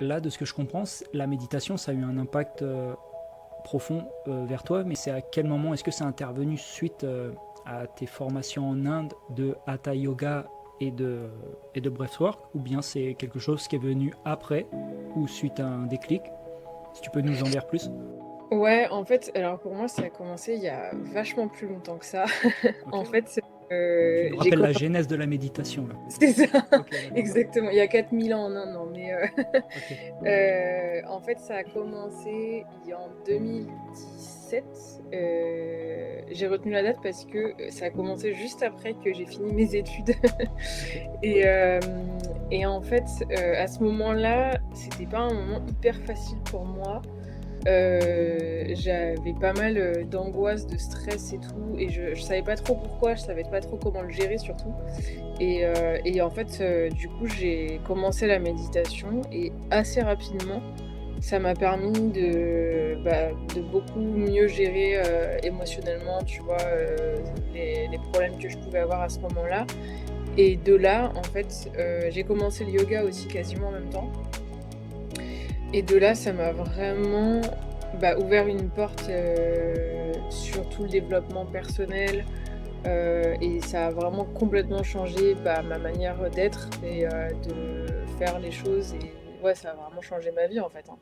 là, de ce que je comprends, la méditation, ça a eu un impact profond vers toi, mais c'est à quel moment? Est-ce que c'est intervenu suite à tes formations en Inde de Hatha Yoga et de Breathwork, ou bien c'est quelque chose qui est venu après ou suite à un déclic? Si tu peux nous en dire plus. Ouais, en fait, alors pour moi, ça a commencé il y a vachement plus longtemps que ça. Ok, En ouais. fait, Tu nous j'ai rappelles la commencé genèse de la méditation, là, c'est peut-être. ça, Ok, d'accord. exactement, il y a 4000 ans en Inde, non mais Ok. en fait, ça a commencé en 2017. J'ai retenu la date parce que, ça a commencé juste après que j'ai fini mes études Ok. et hem et en fait, à ce moment-là, c'était pas un moment hyper facile pour moi. J'avais pas mal, d'angoisse, de stress et tout et je savais pas trop pourquoi, je savais pas trop comment le gérer surtout et en fait, du coup, j'ai commencé la méditation et assez rapidement, ça m'a permis de beaucoup mieux gérer, émotionnellement, tu vois, les problèmes que je pouvais avoir à ce moment-là et de là, en fait, j'ai commencé le yoga aussi quasiment en même temps et de là, ça m'a vraiment, ouvert une porte, sur tout le développement personnel, et ça a vraiment complètement changé, ma manière d'être et de faire les choses et ouais, ça a vraiment changé ma vie, en fait, hein.